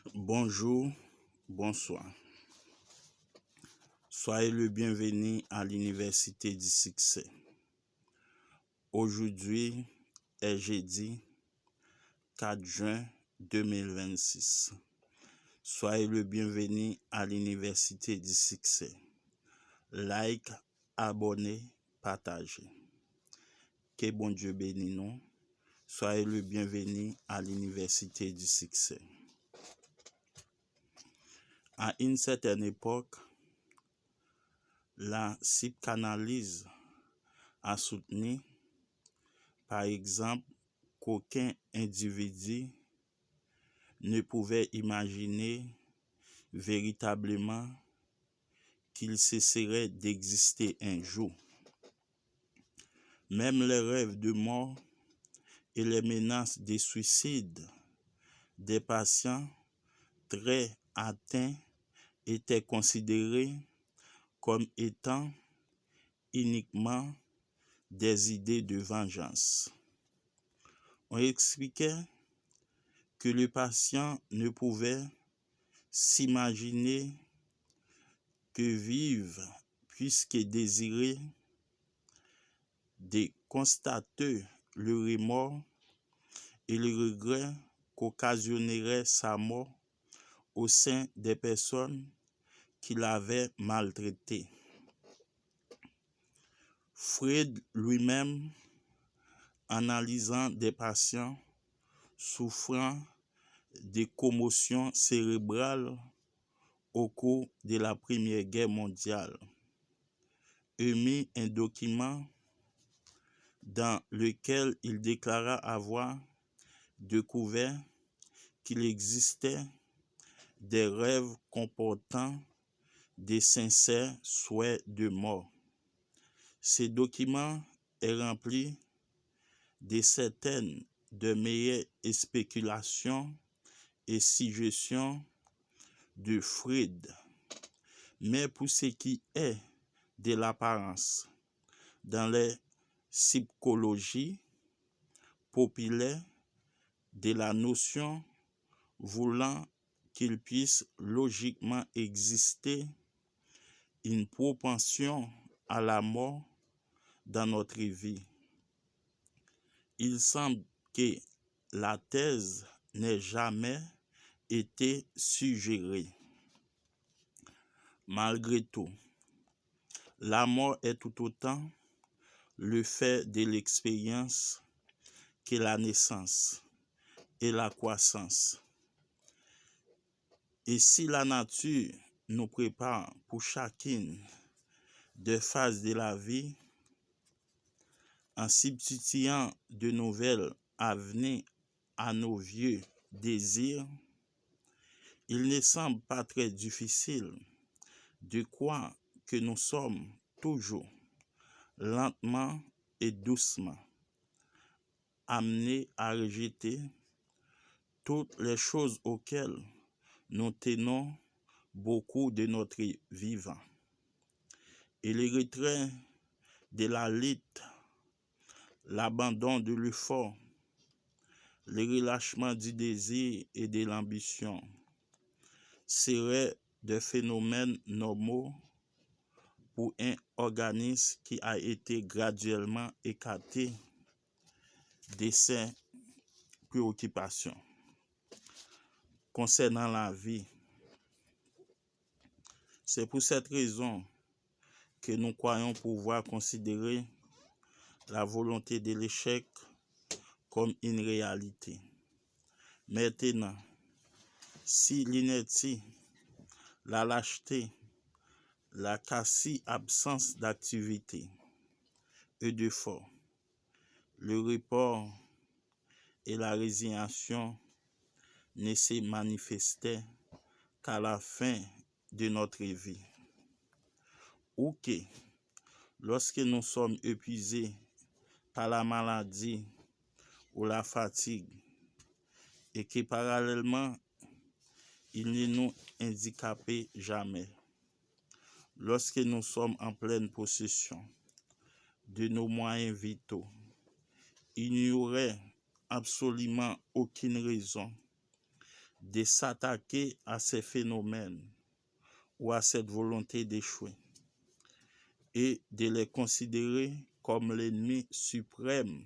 Bonjour, bonsoir. Soyez le bienvenu à l'Université du Succès. Aujourd'hui est jeudi 4 juin 2026. Soyez le bienvenu à l'Université du Succès. Like, abonnez, partagez. Que bon Dieu bénisse nous. Soyez le bienvenu à l'Université du Succès. À une certaine époque, la psychanalyse a soutenu, par exemple, qu'aucun individu ne pouvait imaginer véritablement qu'il cesserait d'exister un jour. Même les rêves de mort et les menaces de suicide des patients très atteints étaient considérés comme étant uniquement des idées de vengeance. On expliquait que le patient ne pouvait s'imaginer que vivre puisque désirer de constater le remords et le regret qu'occasionnerait sa mort au sein des personnes qui l'avaient maltraité. Freud lui-même, analysant des patients souffrant de commotions cérébrales au cours de la Première Guerre mondiale, émit un document dans lequel il déclara avoir découvert qu'il existait des rêves comportant de sincères souhaits de mort. Ce document est rempli de certaines de meilleures spéculations et suggestions de Freud. Mais pour ce qui est de l'apparence, dans les psychologies populaires de la notion voulant qu'il puisse logiquement exister une propension à la mort dans notre vie, il semble que la thèse n'ait jamais été suggérée. Malgré tout, la mort est tout autant le fait de l'expérience que la naissance et la croissance. Et si la nature nous prépare pour chacune des phases de la vie, en substituant de nouvelles avenues à nos vieux désirs, il ne semble pas très difficile de croire que nous sommes toujours, lentement et doucement, amenés à rejeter toutes les choses auxquelles nous tenons beaucoup de notre vivant. Et le retrait de la lutte, l'abandon de l'effort, le relâchement du désir et de l'ambition seraient des phénomènes normaux pour un organisme qui a été graduellement écarté de ses préoccupations. Concernant la vie, c'est pour cette raison que nous croyons pouvoir considérer la volonté de l'échec comme une réalité. Maintenant, si l'inertie, la lâcheté, la quasi-absence d'activité et d'effort, le report et la résignation ne se manifestaient qu'à la fin de notre vie, ou que, lorsque nous sommes épuisés par la maladie ou la fatigue, et que parallèlement, il ne nous handicapait jamais. Lorsque nous sommes en pleine possession de nos moyens vitaux, il n'y aurait absolument aucune raison de s'attaquer à ces phénomènes ou à cette volonté d'échouer et de les considérer comme l'ennemi suprême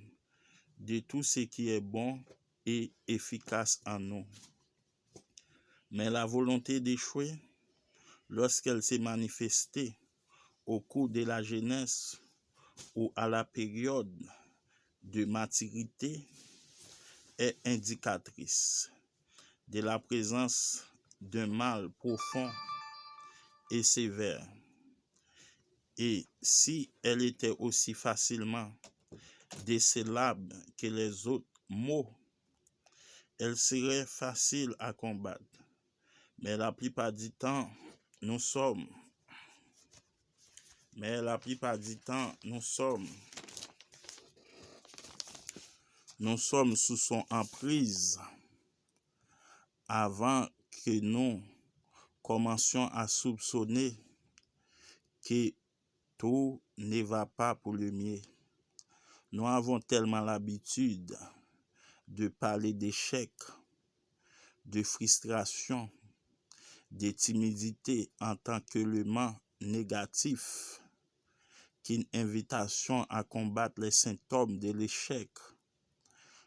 de tout ce qui est bon et efficace en nous. Mais la volonté d'échouer, lorsqu'elle s'est manifestée au cours de la jeunesse ou à la période de maturité, est indicatrice de la présence d'un mal profond et sévère. Et si elle était aussi facilement décelable que les autres maux, elle serait facile à combattre. Mais la plupart du temps, nous sommes sous son emprise avant que nous commencions à soupçonner que tout ne va pas pour le mieux. Nous avons tellement l'habitude de parler d'échec, de frustration, de timidité en tant qu'élément négatif qu'une invitation à combattre les symptômes de l'échec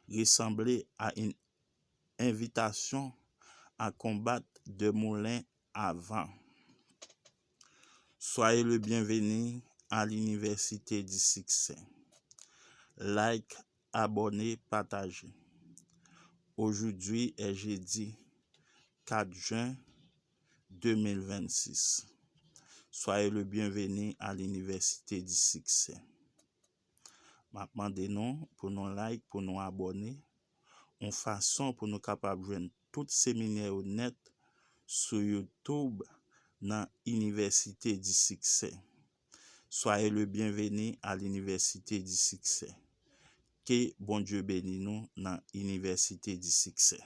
ressemblait à une invitation à combattre des moulins à vent. Soyez le bienvenu à l'Université du Succès. Like, abonnez, partagez. Aujourd'hui est jeudi 4 juin 2026. Soyez le bienvenu à l'Université du Succès. Maintenant, nous pour nous like, pour nous abonner, en façon pour nous capables de joindre tout séminaire net sur YouTube dans l'Université du Succès. Soyez le bienvenu à l'Université du Succès. Que bon Dieu bénisse nous dans l'Université du Succès.